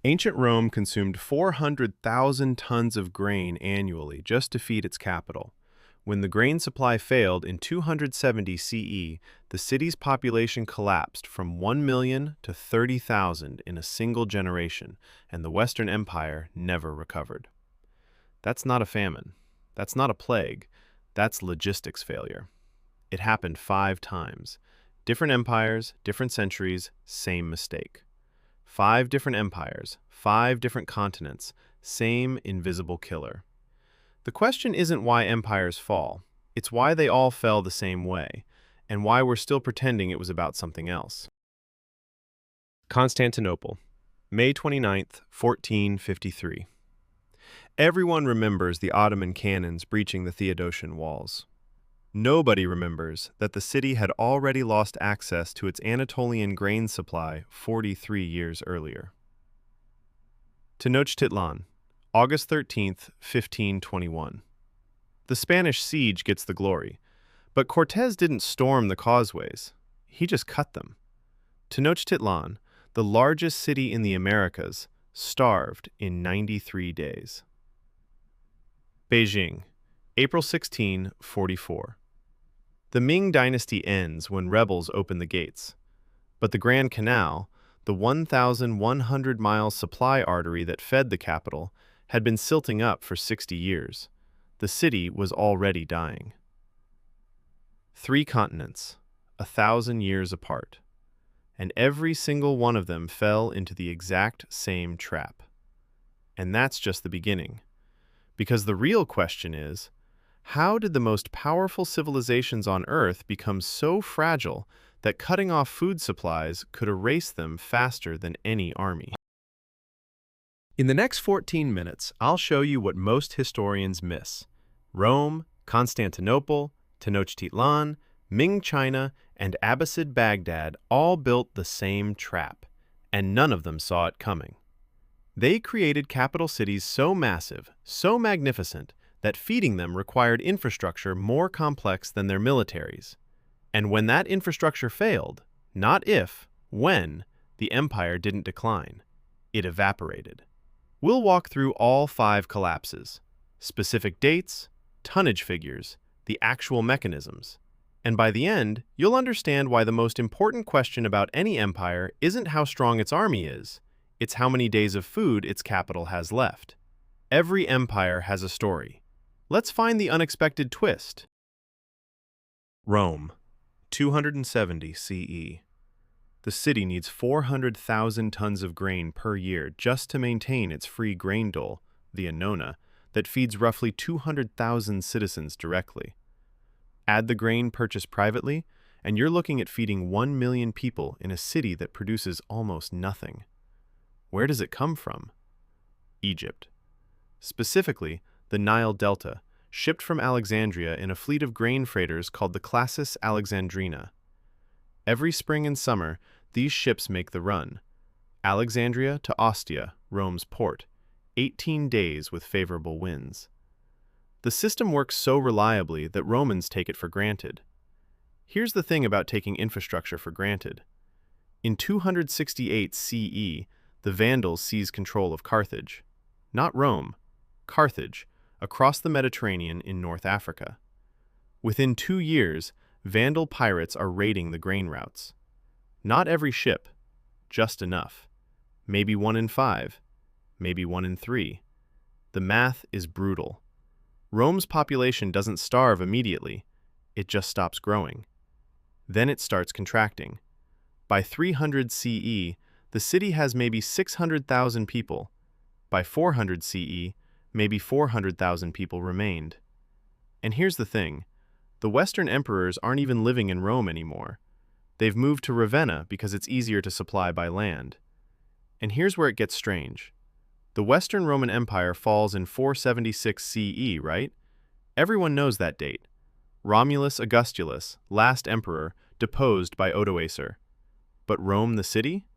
Ancient Rome consumed 400,000 tons of grain annually just to feed its capital. When the grain supply failed in 270 CE, the city's population collapsed from 1 million to 30,000 in a single generation, and the Western Empire never recovered. That's not a famine. That's not a plague. That's logistics failure. It happened 5 times. Different empires, different centuries, same mistake. 5 different empires, 5 different continents, same invisible killer. The question isn't why empires fall, it's why they all fell the same way, and why we're still pretending it was about something else. Constantinople, May 29th, 1453. Everyone remembers the Ottoman cannons breaching the Theodosian walls. Nobody remembers that the city had already lost access to its Anatolian grain supply 43 years earlier. Tenochtitlan, August 13th, 1521. The Spanish siege gets the glory, but Cortés didn't storm the causeways. He just cut them. Tenochtitlan, the largest city in the Americas, starved in 93 days. Beijing, April 16, 44. The Ming Dynasty ends when rebels open the gates, but the Grand Canal, the 1,100-mile supply artery that fed the capital, had been silting up for 60 years. The city was already dying. 3 continents, 1,000 years apart, and every single one of them fell into the exact same trap. And that's just the beginning, because the real question is, how did the most powerful civilizations on Earth become so fragile that cutting off food supplies could erase them faster than any army? In the next 14 minutes, I'll show you what most historians miss. Rome, Constantinople, Tenochtitlan, Ming China, and Abbasid Baghdad all built the same trap, and none of them saw it coming. They created capital cities so massive, so magnificent, that feeding them required infrastructure more complex than their militaries. And when that infrastructure failed, not if, when, the empire didn't decline. It evaporated. We'll walk through all 5 collapses, specific dates, tonnage figures, the actual mechanisms. And by the end, you'll understand why the most important question about any empire isn't how strong its army is, it's how many days of food its capital has left. Every empire has a story. Let's find the unexpected twist. Rome, 270 CE. The city needs 400,000 tons of grain per year just to maintain its free grain dole, the annona, that feeds roughly 200,000 citizens directly. Add the grain purchased privately, and you're looking at feeding 1 million people in a city that produces almost nothing. Where does it come from? Egypt. Specifically, the Nile Delta, shipped from Alexandria in a fleet of grain freighters called the Classis Alexandrina. Every spring and summer, these ships make the run. Alexandria to Ostia, Rome's port, 18 days with favorable winds. The system works so reliably that Romans take it for granted. Here's the thing about taking infrastructure for granted. In 268 CE, the Vandals seize control of Carthage. Not Rome, Carthage, across the Mediterranean in North Africa. Within 2 years, Vandal pirates are raiding the grain routes. Not every ship, just enough. Maybe 1 in 5, maybe 1 in 3. The math is brutal. Rome's population doesn't starve immediately, it just stops growing. Then it starts contracting. By 300 CE, the city has maybe 600,000 people. By 400 CE, maybe 400,000 people remained. And here's the thing, the Western emperors aren't even living in Rome anymore. They've moved to Ravenna because it's easier to supply by land. And here's where it gets strange. The Western Roman Empire falls in 476 CE, right? Everyone knows that date. Romulus Augustulus, last emperor, deposed by Odoacer. But Rome the city?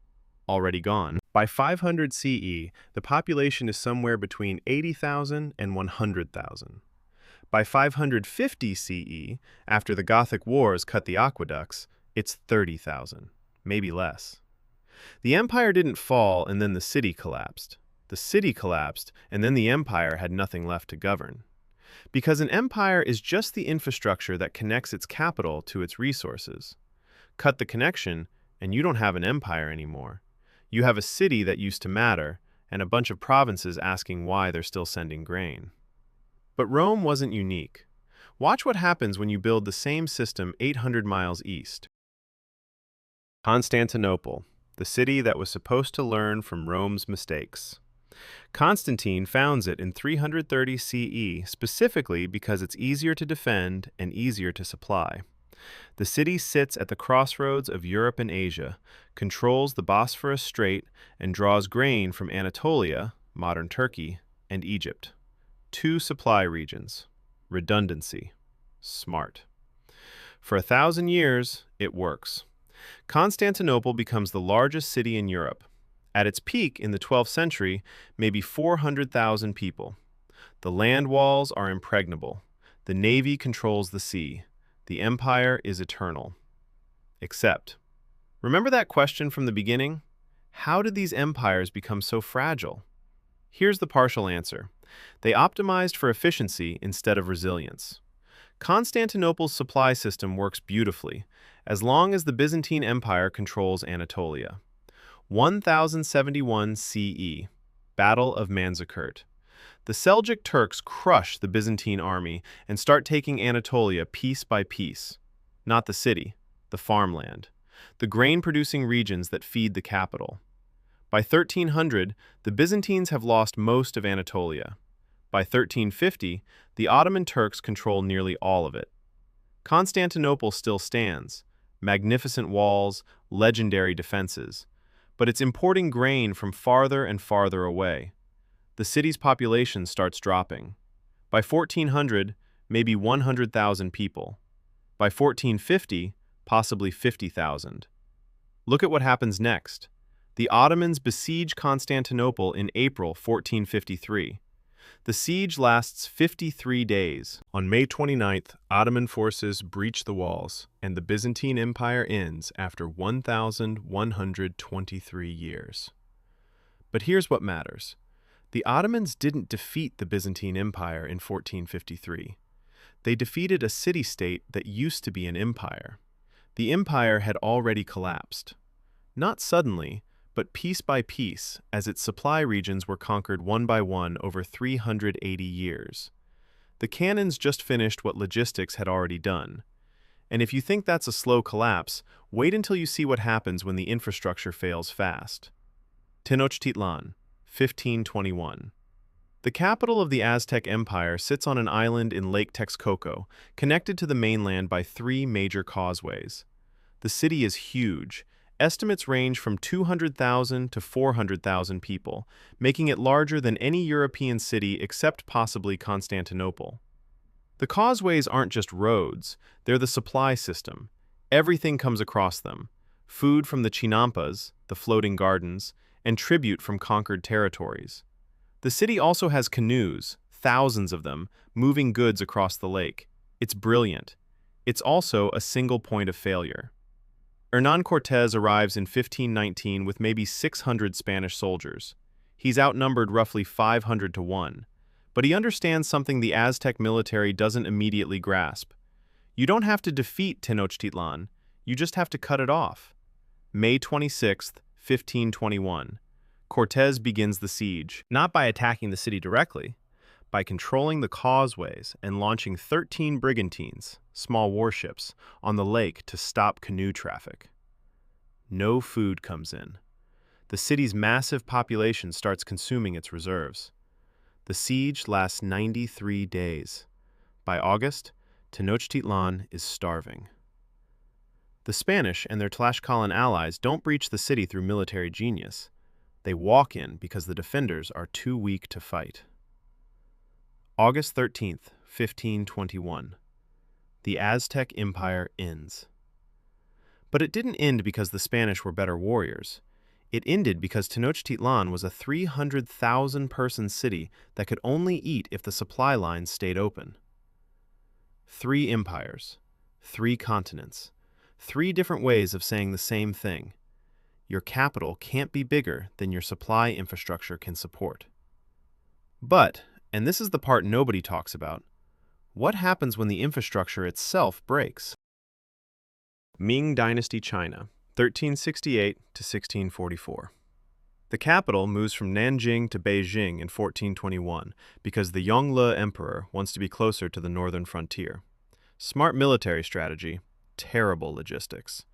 Already gone. By 500 CE, the population is somewhere between 80,000 and 100,000. By 550 CE, after the Gothic Wars cut the aqueducts, it's 30,000, maybe less. The empire didn't fall and then the city collapsed. The city collapsed and then the empire had nothing left to govern. Because an empire is just the infrastructure that connects its capital to its resources. Cut the connection, and you don't have an empire anymore. You have a city that used to matter, and a bunch of provinces asking why they're still sending grain. But Rome wasn't unique. Watch what happens when you build the same system 800 miles east. Constantinople, the city that was supposed to learn from Rome's mistakes. Constantine founds it in 330 CE specifically because it's easier to defend and easier to supply. The city sits at the crossroads of Europe and Asia, controls the Bosphorus Strait, and draws grain from Anatolia, modern Turkey, and Egypt. 2 supply regions. Redundancy. Smart. For 1,000 years, it works. Constantinople becomes the largest city in Europe. At its peak in the 12th century, maybe 400,000 people. The land walls are impregnable. The navy controls the sea. The empire is eternal. Except, remember that question from the beginning? How did these empires become so fragile? Here's the partial answer. They optimized for efficiency instead of resilience. Constantinople's supply system works beautifully, as long as the Byzantine Empire controls Anatolia. 1071 CE, Battle of Manzikert. The Seljuk Turks crush the Byzantine army and start taking Anatolia piece by piece. Not the city, the farmland, the grain-producing regions that feed the capital. By 1300, the Byzantines have lost most of Anatolia. By 1350, the Ottoman Turks control nearly all of it. Constantinople still stands, magnificent walls, legendary defenses, but it's importing grain from farther and farther away. The city's population starts dropping. By 1400, maybe 100,000 people. By 1450, possibly 50,000. Look at what happens next. The Ottomans besiege Constantinople in April 1453. The siege lasts 53 days. On May 29th, Ottoman forces breach the walls, and the Byzantine Empire ends after 1,123 years. But here's what matters. The Ottomans didn't defeat the Byzantine Empire in 1453. They defeated a city-state that used to be an empire. The empire had already collapsed. Not suddenly, but piece by piece, as its supply regions were conquered one by one over 380 years. The cannons just finished what logistics had already done. And if you think that's a slow collapse, wait until you see what happens when the infrastructure fails fast. Tenochtitlan, 1521. The capital of the Aztec Empire sits on an island in Lake Texcoco, connected to the mainland by 3 major causeways. The city is huge. Estimates range from 200,000 to 400,000 people, making it larger than any European city except possibly Constantinople. The causeways aren't just roads, they're the supply system. Everything comes across them. Food from the chinampas, the floating gardens, and tribute from conquered territories. The city also has canoes, thousands of them, moving goods across the lake. It's brilliant. It's also a single point of failure. Hernán Cortés arrives in 1519 with maybe 600 Spanish soldiers. He's outnumbered roughly 500 to 1. But he understands something the Aztec military doesn't immediately grasp. You don't have to defeat Tenochtitlan, you just have to cut it off. May 26, 1521. Cortés begins the siege, not by attacking the city directly, by controlling the causeways and launching 13 brigantines, small warships, on the lake to stop canoe traffic. No food comes in. The city's massive population starts consuming its reserves. The siege lasts 93 days. By August, Tenochtitlan is starving. The Spanish and their Tlaxcalan allies don't breach the city through military genius. They walk in because the defenders are too weak to fight. August 13th, 1521. The Aztec Empire ends. But it didn't end because the Spanish were better warriors. It ended because Tenochtitlan was a 300,000-person city that could only eat if the supply lines stayed open. 3 empires, 3 continents, 3 different ways of saying the same thing. your capital can't be bigger than your supply infrastructure can support. But, and this is the part nobody talks about, what happens when the infrastructure itself breaks? Ming Dynasty China, 1368 to 1644. The capital moves from Nanjing to Beijing in 1421 because the Yongle Emperor wants to be closer to the northern frontier. Smart military strategy, terrible logistics.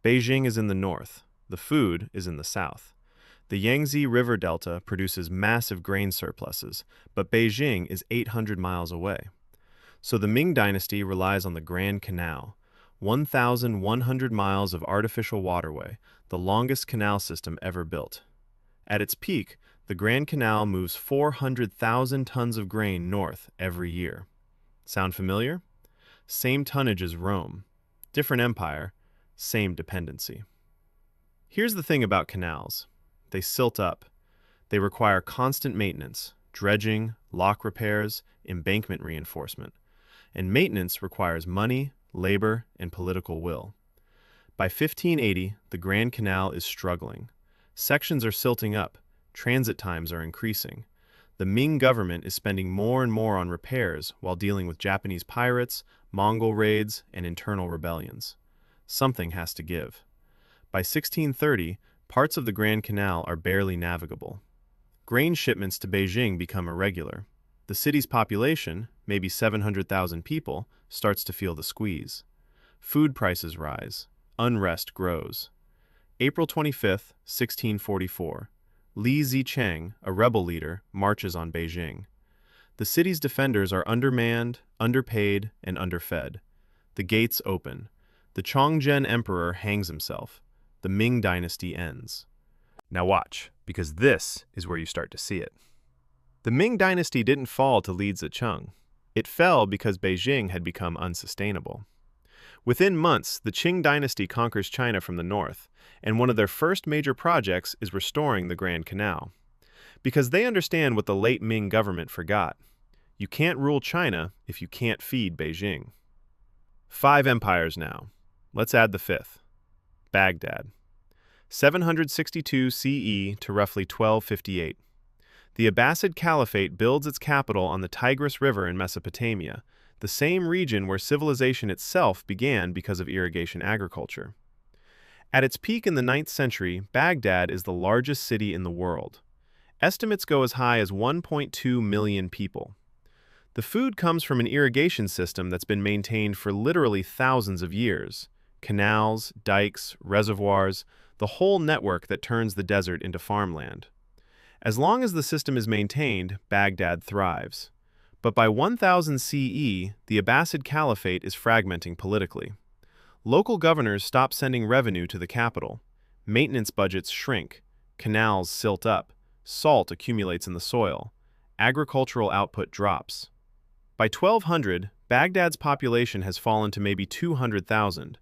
Beijing is in the north, the food is in the south. The Yangtze River Delta produces massive grain surpluses, but Beijing is 800 miles away. So the Ming Dynasty relies on the Grand Canal, 1,100 miles of artificial waterway, the longest canal system ever built. At its peak, the Grand Canal moves 400,000 tons of grain north every year. Sound familiar? Same tonnage as Rome. Different empire, same dependency. Here's the thing about canals. They silt up. They require constant maintenance, dredging, lock repairs, embankment reinforcement. And maintenance requires money, labor, and political will. By 1580, the Grand Canal is struggling. Sections are silting up, transit times are increasing. The Ming government is spending more and more on repairs while dealing with Japanese pirates, Mongol raids, and internal rebellions. Something has to give. By 1630, parts of the Grand Canal are barely navigable. Grain shipments to Beijing become irregular. The city's population, maybe 700,000 people, starts to feel the squeeze. Food prices rise. Unrest grows. April 25, 1644. Li Zicheng, a rebel leader, marches on Beijing. The city's defenders are undermanned, underpaid, and underfed. The gates open. The Chongzhen emperor hangs himself. The Ming dynasty ends. Now watch, because this is where you start to see it. The Ming dynasty didn't fall to Li Zicheng. It fell because Beijing had become unsustainable. Within months, the Qing dynasty conquers China from the north, and one of their first major projects is restoring the Grand Canal. Because they understand what the late Ming government forgot. You can't rule China if you can't feed Beijing. 5 empires now. Let's add the 5th. Baghdad. 762 CE to roughly 1258. The Abbasid Caliphate builds its capital on the Tigris River in Mesopotamia, the same region where civilization itself began because of irrigation agriculture. At its peak in the 9th century, Baghdad is the largest city in the world. Estimates go as high as 1.2 million people. The food comes from an irrigation system that's been maintained for literally thousands of years. Canals, dikes, reservoirs, the whole network that turns the desert into farmland. As long as the system is maintained, Baghdad thrives. But by 1000 CE, the Abbasid Caliphate is fragmenting politically. Local governors stop sending revenue to the capital. Maintenance budgets shrink. Canals silt up. Salt accumulates in the soil. Agricultural output drops. By 1200, Baghdad's population has fallen to maybe 200,000.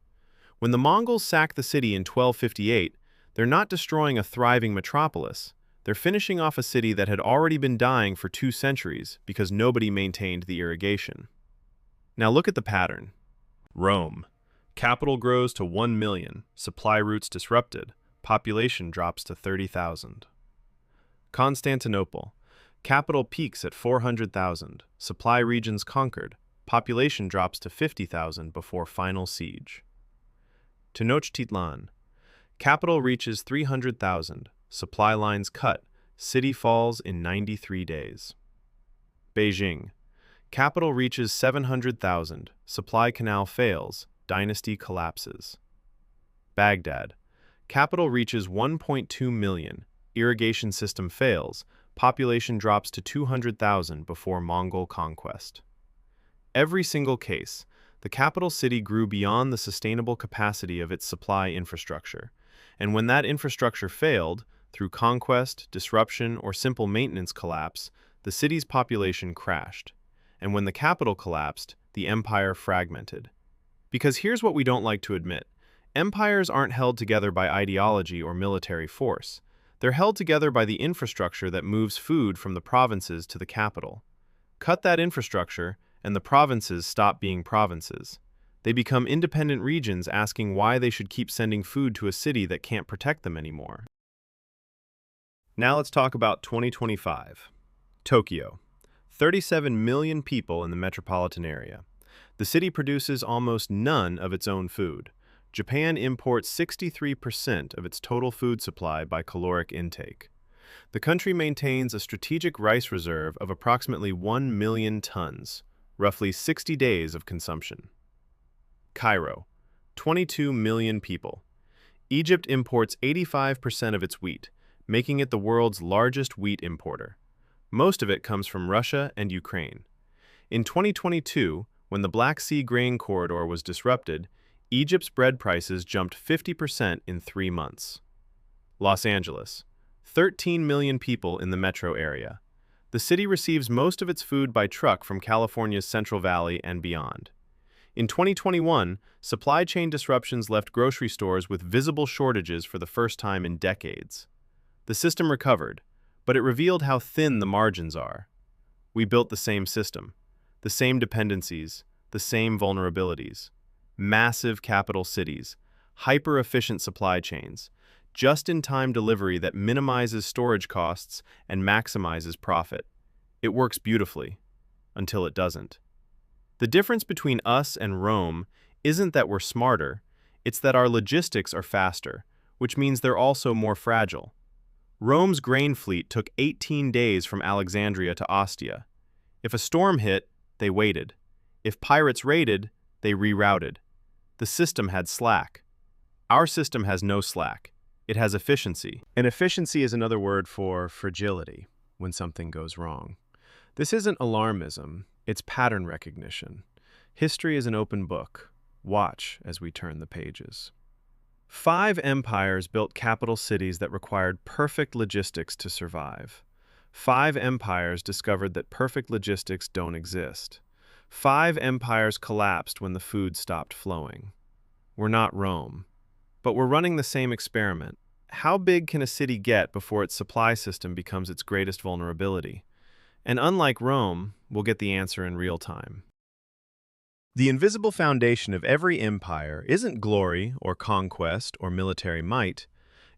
When the Mongols sack the city in 1258, they're not destroying a thriving metropolis. They're finishing off a city that had already been dying for 2 centuries because nobody maintained the irrigation. Now look at the pattern. Rome. Capital grows to 1 million, supply routes disrupted, population drops to 30,000. Constantinople. Capital peaks at 400,000, supply regions conquered, population drops to 50,000 before final siege. Tenochtitlan. Capital reaches 300,000, supply lines cut, city falls in 93 days. Beijing. Capital reaches 700,000, supply canal fails, dynasty collapses. Baghdad. Capital reaches 1.2 million, irrigation system fails, population drops to 200,000 before Mongol conquest. Every single case, the capital city grew beyond the sustainable capacity of its supply infrastructure, and when that infrastructure failed, through conquest, disruption, or simple maintenance collapse, the city's population crashed. And when the capital collapsed, the empire fragmented. Because here's what we don't like to admit. Empires aren't held together by ideology or military force. They're held together by the infrastructure that moves food from the provinces to the capital. Cut that infrastructure, and the provinces stop being provinces. They become independent regions asking why they should keep sending food to a city that can't protect them anymore. Now let's talk about 2025. Tokyo. 37 million people in the metropolitan area. The city produces almost none of its own food. Japan imports 63% of its total food supply by caloric intake. The country maintains a strategic rice reserve of approximately 1 million tons, roughly 60 days of consumption. Cairo. 22 million people. Egypt imports 85% of its wheat, making it the world's largest wheat importer. Most of it comes from Russia and Ukraine. In 2022, when the Black Sea grain corridor was disrupted, Egypt's bread prices jumped 50% in 3 months. Los Angeles. 13 million people in the metro area. The city receives most of its food by truck from California's Central Valley and beyond. In 2021, supply chain disruptions left grocery stores with visible shortages for the first time in decades. The system recovered, but it revealed how thin the margins are. We built the same system, the same dependencies, the same vulnerabilities. Massive capital cities, hyper-efficient supply chains, just-in-time delivery that minimizes storage costs and maximizes profit. It works beautifully, until it doesn't. The difference between us and Rome isn't that we're smarter, it's that our logistics are faster, which means they're also more fragile. Rome's grain fleet took 18 days from Alexandria to Ostia. If a storm hit, they waited. If pirates raided, they rerouted. The system had slack. Our system has no slack. It has efficiency. And efficiency is another word for fragility when something goes wrong. This isn't alarmism, it's pattern recognition. History is an open book. Watch as we turn the pages. 5 empires built capital cities that required perfect logistics to survive. 5 empires discovered that perfect logistics don't exist. 5 empires collapsed when the food stopped flowing. We're not Rome, but we're running the same experiment. How big can a city get before its supply system becomes its greatest vulnerability? And unlike Rome, we'll get the answer in real time. The invisible foundation of every empire isn't glory or conquest or military might.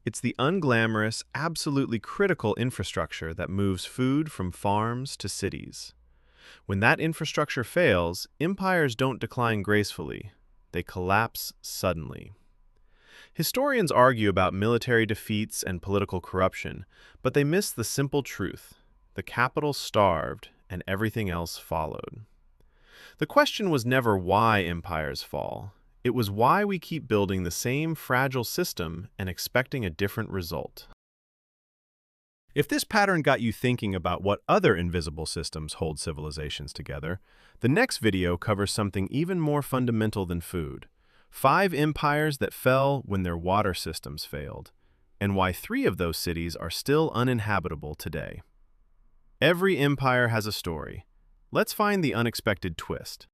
It's the unglamorous, absolutely critical infrastructure that moves food from farms to cities. When that infrastructure fails, empires don't decline gracefully. They collapse suddenly. Historians argue about military defeats and political corruption, but they miss the simple truth. The capital starved, and everything else followed. The question was never why empires fall. It was why we keep building the same fragile system and expecting a different result. If this pattern got you thinking about what other invisible systems hold civilizations together, the next video covers something even more fundamental than food. 5 empires that fell when their water systems failed, and why 3 of those cities are still uninhabitable today. Every empire has a story. Let's find the unexpected twist.